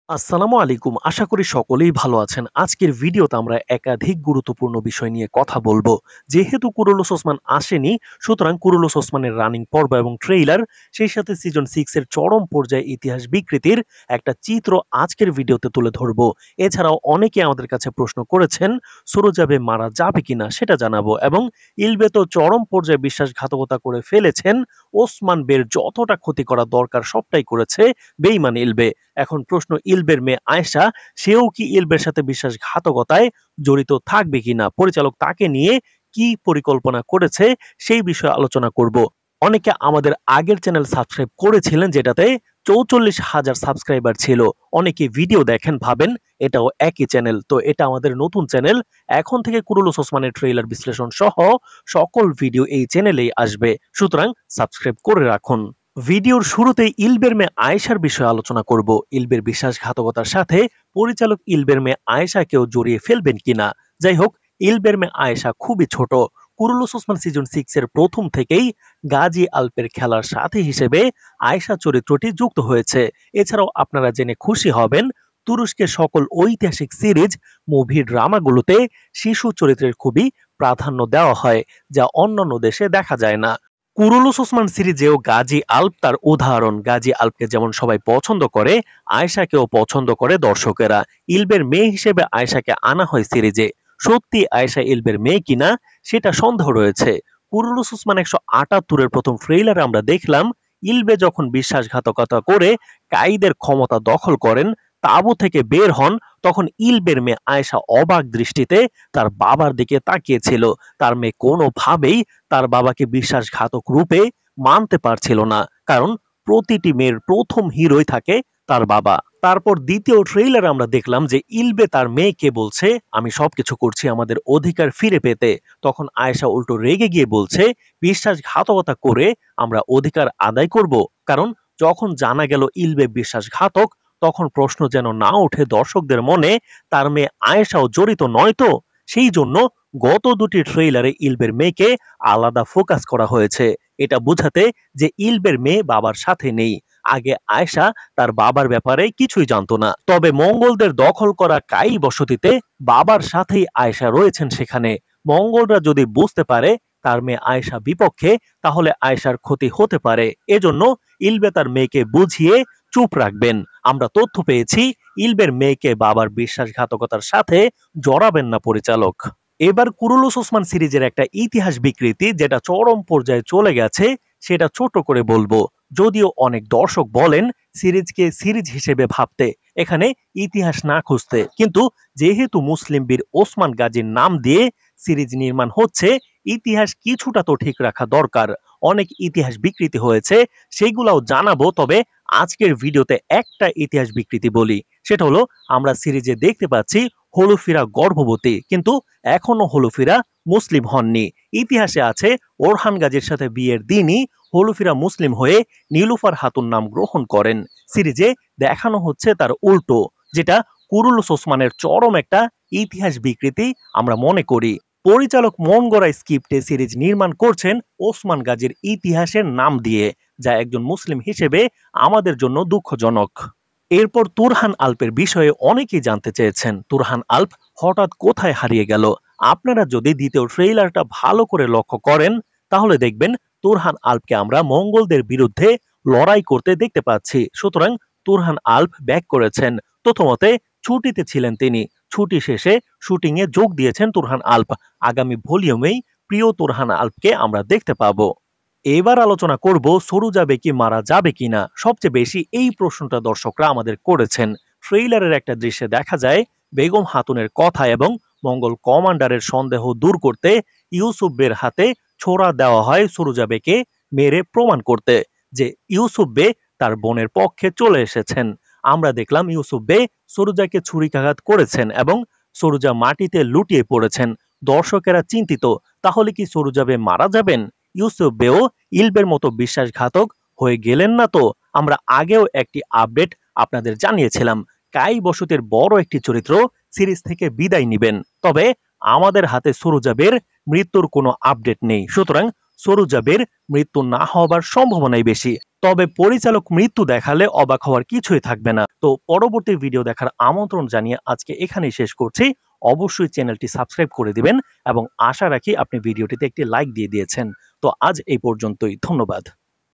আসসালামু আলাইকুম। আশা করি সকলেই ভালো আছেন। আজকের ভিডিওতে আমরা একাধিক গুরুত্বপূর্ণ বিষয় নিয়ে কথা বলবো। যেহেতু কুরুলুস ওসমান আসেনি, সুতরাং কুরুলুস ওসমানের রানিং পর্ব এবং ট্রেইলার, সেই সাথে সিজন 6 এর চরম পর্যায়ে ইতিহাস বিকৃতির একটা চিত্র আজকের ভিডিওতে তুলে ধরবো। এছাড়াও অনেকে আমাদের কাছে প্রশ্ন করেছেন, সুরজাবে মারা যাবে কিনা সেটা জানাবো এবং ইলবে তো চরম পর্যায়ে বিশ্বাসঘাতকতা করে ফেলেছেন। ওসমান বের যতটা ক্ষতি করা দরকার সবটাই করেছে বেঈমান ইলবে। এখন প্রশ্ন, ইলবের মেয়ে আয়েশা, সেও কি ইলবের সাথে বিশ্বাসঘাতকতায় জড়িত থাকবে কিনা, পরিচালক তাকে নিয়ে কি পরিকল্পনা করেছে সেই বিষয়ে আলোচনা করব। অনেকে আমাদের আগের চ্যানেল সাবস্ক্রাইব করেছিলেন যেটাতে 44,000 সাবস্ক্রাইবার ছিল। অনেকে ভিডিও দেখেন ভাবেন এটাও একই চ্যানেল, তো এটা আমাদের নতুন চ্যানেল। এখন থেকে কুরুলুস ওসমানের ট্রেইলার বিশ্লেষণ সহ সকল ভিডিও এই চ্যানেলেই আসবে, সুতরাং সাবস্ক্রাইব করে রাখুন। ভিডিওর শুরুতেই ইলবের মেয়ে আয়েশার বিষয়ে আলোচনা করব। ইলবের বিশ্বাসঘাতকতার সাথে পরিচালক ইলবের মেয়ে আয়েশাকেও জড়িয়ে ফেলবেন কিনা। যাই হোক, ইলবের মেয়ে আয়েশা খুবই ছোট। কুরুলুস ওসমান সিজন 6 এর প্রথম থেকেই গাজী আলপের খেলার সাথী হিসেবে আয়েশা চরিত্রটি যুক্ত হয়েছে। এছাড়াও আপনারা জেনে খুশি হবেন, তুরস্কের সকল ঐতিহাসিক সিরিজ, মুভি, ড্রামাগুলোতে শিশু চরিত্রের খুবই প্রাধান্য দেওয়া হয়, যা অন্যান্য দেশে দেখা যায় না। কুরুলুস ওসমান সিরিজেও গাজী আলপ তার উদাহরণ। গাজী আলপকে যেমন সবাই পছন্দ করে, আয়েশাকেও পছন্দ করে দর্শকেরা। ইলবের মেয়ে হিসেবে আয়েশাকে আনা হয় সিরিজে। সত্যি আয়েশা ইলবের মেয়ে কিনা সেটা সন্দেহ রয়েছে। কুরুলুস ওসমান 178 এর প্রথম ট্রেইলারে আমরা দেখলাম, ইলবে যখন বিশ্বাসঘাতকতা করে কায়ীদের ক্ষমতা দখল করেন, তাঁবু থেকে বের হন, তখন ইলবের মেয়ে আয়েশা অবাক দৃষ্টিতে তার বাবার দিকে তাকিয়েছিল। তার মেয়ে কোনোভাবেই তার বাবাকে বিশ্বাসঘাতক রূপে মানতে পারছিল না, কারণ প্রতিটি মেয়ের প্রথম হিরোই থাকে তার বাবা। তারপর দ্বিতীয় ট্রেইলারে আমরা দেখলাম যে ইলবে তার মেয়েকে বলছে, আমি সবকিছু করছি আমাদের অধিকার ফিরে পেতে। তখন আয়েশা উল্টো রেগে গিয়ে বলছে, বিশ্বাসঘাতকতা করে আমরা অধিকার আদায় করব। কারণ যখন জানা গেল ইলবে বিশ্বাসঘাতক, তখন প্রশ্ন যেন না ওঠে দর্শকদের মনে, তার মেয়ে আয়েশাও জড়িত নয় তো। সেই জন্য গত দুটি ট্রেইলারে ইলবের মেয়েকে আলাদা ফোকাস করা হয়েছে, এটা বোঝাতে যে ইলবের মেয়ে বাবার সাথে নেই। আগে আয়েশা তার বাবার ব্যাপারে কিছুই জানতো না, তবে মঙ্গলদের দখল করা কায়ী বসতিতে বাবার সাথেই আয়েশা রয়েছেন সেখানে। মঙ্গলরা যদি বুঝতে পারে তার মেয়ে আয়েশা বিপক্ষে, তাহলে আয়েশার ক্ষতি হতে পারে। এজন্য ইলবে তার মেয়েকে বুঝিয়ে চুপ রাখবেন। আমরা তথ্য পেয়েছি, ইলবের মেয়েকে বাবার বিশ্বাসঘাতকতার সাথে জড়াবেন না পরিচালক। এবার কুরুলুস ওসমান সিরিজের একটা ইতিহাস বিকৃতি যেটা চরম পর্যায়ে চলে গেছে, সেটা ছোট করে বলবো। যদিও অনেক দর্শক বলেন সিরিজকে সিরিজ হিসেবে ভাবতে, এখানে ইতিহাস না খুঁজতে, কিন্তু যেহেতু মুসলিম বীর ওসমান গাজীর নাম দিয়ে সিরিজ নির্মাণ হচ্ছে, ইতিহাস কিছুটা তো ঠিক রাখা দরকার। অনেক ইতিহাস বিকৃতি হয়েছে, সেগুলাও জানাবো। তবে আজকের ভিডিওতে একটা ইতিহাস বিকৃতি বলি, সেটা হলো, আমরা সিরিজে দেখতে পাচ্ছি হলুফিরা গর্ভবতী, কিন্তু এখনো হলুফিরা মুসলিম হননি। ইতিহাসে আছে ওরহান গাজীর সাথে বিয়ের দিনই হলুফিরা মুসলিম হয়ে নীলুফার খাতুন নাম গ্রহণ করেন। সিরিজে দেখানো হচ্ছে তার উল্টো, যেটা কুরুলুস ওসমানের চরম একটা ইতিহাস বিকৃতি আমরা মনে করি। পরিচালক মন গড়া স্ক্রিপ্টে সিরিজ নির্মাণ করছেন ওসমান গাজীর ইতিহাসের নাম দিয়ে, যা একজন মুসলিম হিসেবে আমাদের জন্য দুঃখজনক। এরপর তুরহান আলপের বিষয়ে অনেকেই জানতে চেয়েছেন, তুরহান আলপ হঠাৎ কোথায় হারিয়ে গেল। আপনারা যদি দ্বিতীয় ট্রেইলারটা ভালো করে লক্ষ্য করেন, তাহলে দেখবেন তুরহান আলপকে আমরা মঙ্গলদের বিরুদ্ধে লড়াই করতে দেখতে পাচ্ছি। সুতরাং তুরহান আলপ ব্যাক করেছেন। প্রথমতে ছুটিতে ছিলেন তিনি, ছুটি শেষে শুটিং এ যোগ দিয়েছেন তুরহান আলপ। আগামী ভলিউমেই প্রিয় তুরহান আলপকে আমরা দেখতে পাবো। এবার আলোচনা করব, সরুজাবে কি মারা যাবে কিনা। সবচেয়ে বেশি এই প্রশ্নটা দর্শকরা আমাদের করেছেন। ট্রেইলারের একটা দৃশ্যে দেখা যায়, বেগম হাতুনের কথা এবং মঙ্গল কমান্ডারের সন্দেহ দূর করতে ইউসুফ বের হাতে ছোড়া দেওয়া হয় সরুজাবেকে মেরে প্রমাণ করতে যে ইউসুফ বে তার বোনের পক্ষে চলে এসেছেন। আমরা দেখলাম ইউসুফ বে সরুজাকে ছুরিকাঘাত করেছেন এবং সরুজা মাটিতে লুটিয়ে পড়েছেন। দর্শকেরা চিন্তিত, তাহলে কি সরুজাবে মারা যাবেন? ইউসুফ বেও ইলবের মতো বিশ্বাসঘাতক হয়ে গেলেন না তো? আমরা আগেও একটি আপডেট আপনাদের জানিয়েছিলাম, কায়ী বসতির বড় একটি চরিত্র সিরিজ থেকে বিদায় নিবেন। তবে আমাদের হাতে সরুজাবের মৃত্যুর কোনো আপডেট নেই, সুতরাং সরোজাবের মৃত্যু না হওয়ার সম্ভাবনাই বেশি। তবে পরিচালক মৃত্যু দেখালে অবাক হওয়ার কিছুই থাকবে না। তো পরবর্তী ভিডিও দেখার আমন্ত্রণ জানিয়ে আজকে এখানেই শেষ করছি। অবশ্যই চ্যানেলটি সাবস্ক্রাইব করে দিবেন এবং আশা রাখি আপনি ভিডিওটিতে একটি লাইক দিয়ে দিয়েছেন। তো আজ এই পর্যন্তই। ধন্যবাদ।